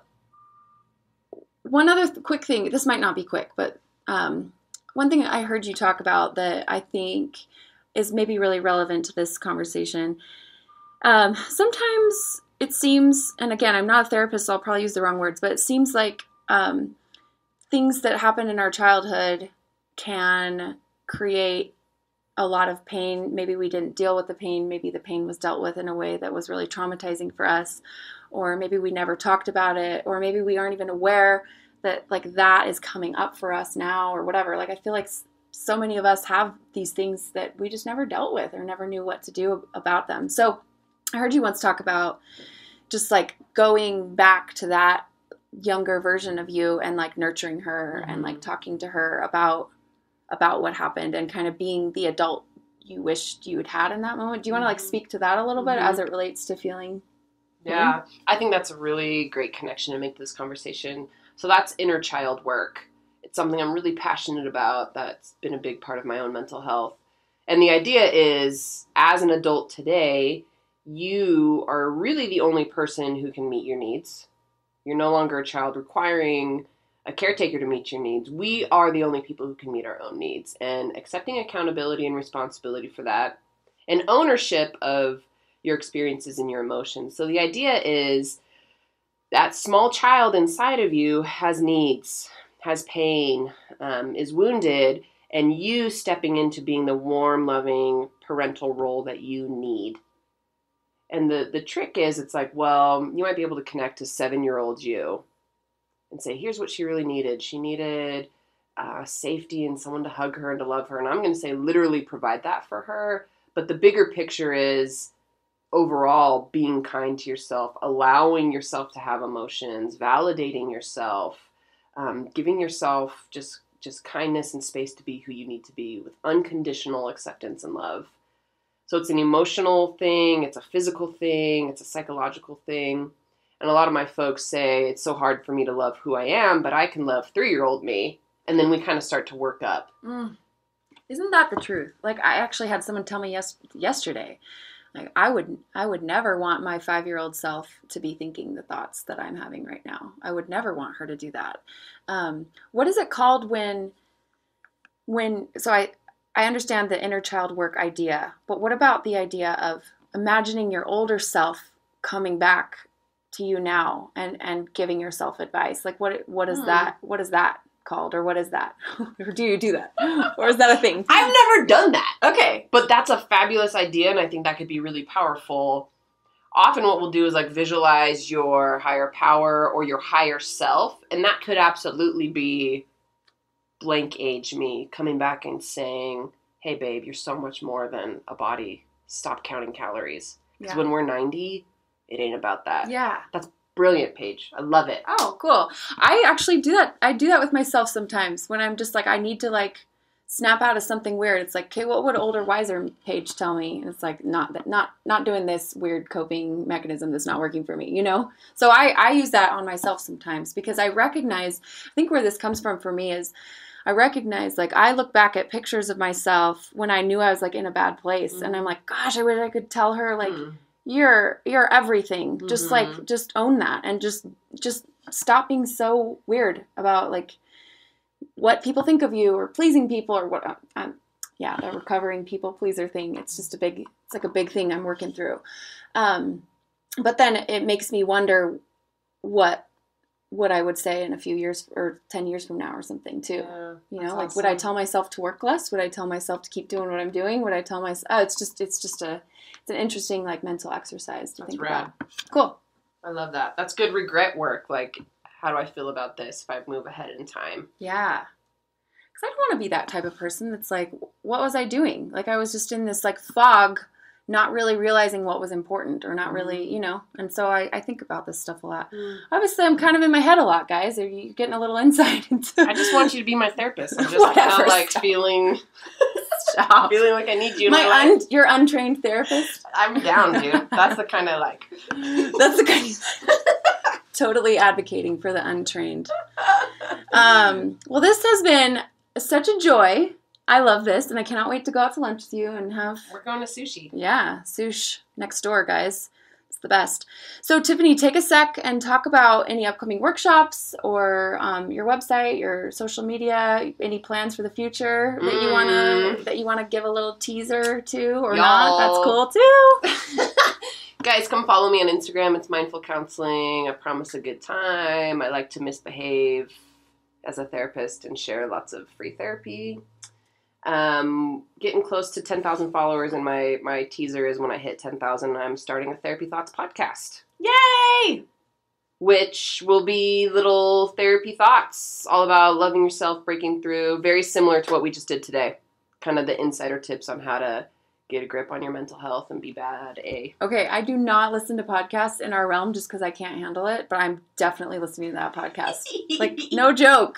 one other quick thing, this might not be quick, but one thing I heard you talk about that I think is maybe really relevant to this conversation. Sometimes it seems, and again, I'm not a therapist, so I'll probably use the wrong words, but it seems like things that happen in our childhood can create a lot of pain. Maybe we didn't deal with the pain. Maybe the pain was dealt with in a way that was really traumatizing for us. Or maybe we never talked about it. Or maybe we aren't even aware that like that is coming up for us now or whatever. Like I feel like so many of us have these things that we just never dealt with or never knew what to do about them. So I heard you once talk about just like going back to that younger version of you and like nurturing her and like talking to her about what happened and kind of being the adult you wished you had in that moment. Do you want to like speak to that a little bit as it relates to feeling? Yeah, I think that's a really great connection to make this conversation. So that's inner child work. It's something I'm really passionate about. That's been a big part of my own mental health. And the idea is, as an adult today, you are really the only person who can meet your needs. You're no longer a child requiring a caretaker to meet your needs. We are the only people who can meet our own needs, and accepting accountability and responsibility for that and ownership of your experiences and your emotions. So the idea is that small child inside of you has needs, has pain, is wounded, and you stepping into being the warm, loving parental role that you need. And the trick is, it's like, well, you might be able to connect to 7-year-old you and say, here's what she really needed. She needed safety and someone to hug her and to love her. And I'm going to say literally provide that for her. But the bigger picture is overall being kind to yourself, allowing yourself to have emotions, validating yourself, giving yourself just kindness and space to be who you need to be with unconditional acceptance and love. So it's an emotional thing, it's a physical thing, it's a psychological thing. And a lot of my folks say it's so hard for me to love who I am, but I can love 3-year-old me. And then we kind of start to work up. Isn't that the truth? Like, I actually had someone tell me yesterday, like, I would never want my 5-year-old self to be thinking the thoughts that I'm having right now. I would never want her to do that. What is it called so I understand the inner child work idea, but what about the idea of imagining your older self coming back to you now and giving yourself advice? Like, what is that? What is that called, or what is that? Or do you do that? Or is that a thing? I've never done that. Okay. But that's a fabulous idea, and I think that could be really powerful. Often what we'll do is like visualize your higher power or your higher self, and that could absolutely be blank age me coming back and saying, hey babe, you're so much more than a body. Stop counting calories. Because when we're 90, it ain't about that. Yeah. That's brilliant, Paige. I love it. Oh, cool. I actually do that. I do that with myself sometimes when I'm just like, I need to like snap out of something weird. It's like, okay, what would older, wiser Paige tell me? And it's like, not doing this weird coping mechanism that's not working for me, you know? So I use that on myself sometimes because I recognize, I think where this comes from for me is I recognize, like, I look back at pictures of myself when I knew I was like in a bad place. And I'm like, gosh, I wish I could tell her like, you're everything. Just like, just own that and just stop being so weird about like what people think of you or pleasing people or what. The recovering people pleaser thing. It's just it's like a big thing I'm working through. But then it makes me wonder what I would say in a few years or 10 years from now or something too. Yeah, you know, like, awesome. Would I tell myself to work less? Would I tell myself to keep doing what I'm doing? Would I tell myself, it's an interesting like mental exercise to think about. Cool. I love that. That's good regret work. Like, how do I feel about this if I move ahead in time? Yeah. Because I don't want to be that type of person that's like, what was I doing? Like, I was just in this like fog, not really realizing what was important or not really, you know. And so I think about this stuff a lot. Obviously, I'm kind of in my head a lot, guys. Are you getting a little insight into I just want you to be my therapist. I'm just kind of like feeling like I need you in my life. Your untrained therapist? I'm down, dude. That's the kind I like. That's the kind totally advocating for the untrained. Well, this has been such a joy. I love this, and I cannot wait to go out to lunch with you and have... We're going to sushi. Yeah, sushi next door, guys. It's the best. So, Tiffany, take a sec and talk about any upcoming workshops or your website, your social media, any plans for the future that you wanna give a little teaser to or not. That's cool too. Guys, come follow me on Instagram. It's Mindful Counseling. I promise a good time. I like to misbehave as a therapist and share lots of free therapy. Getting close to 10,000 followers, and my teaser is when I hit 10,000, I'm starting a Therapy Thoughts podcast. Yay! Which will be little therapy thoughts, all about loving yourself, breaking through, very similar to what we just did today. Kind of the insider tips on how to get a grip on your mental health and be bad. Okay, I do not listen to podcasts in our realm just because I can't handle it, but I'm definitely listening to that podcast. Like, no joke.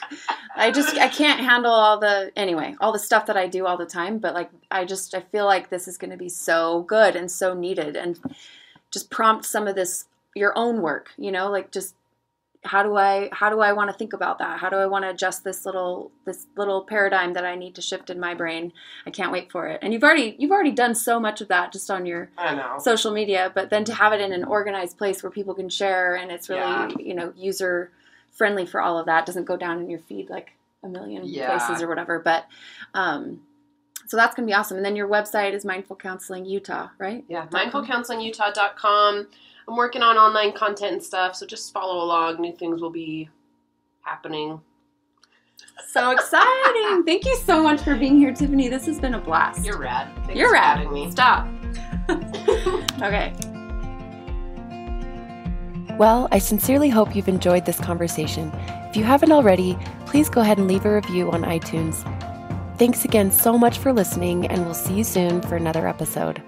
I can't handle all the stuff that I do all the time, but like, I feel like this is going to be so good and so needed and just prompt some of this, your own work, you know, like just how do I want to think about that? How do I want to adjust this little paradigm that I need to shift in my brain? I can't wait for it. And you've already done so much of that just on your social media, but then to have it in an organized place where people can share and it's really, you know, user friendly for all of that. It doesn't go down in your feed like a million places or whatever. But so that's going to be awesome. And then your website is Mindful Counseling Utah, right? Yeah, mindfulcounselingutah.com. I'm working on online content and stuff, so just follow along. New things will be happening. So exciting. Thank you so much for being here, Tiffany. This has been a blast. You're rad. You're rad. Me. Stop. Okay. Well, I sincerely hope you've enjoyed this conversation. If you haven't already, please please go ahead and leave a review on iTunes. Thanks again so much for listening, and we'll see you soon for another episode.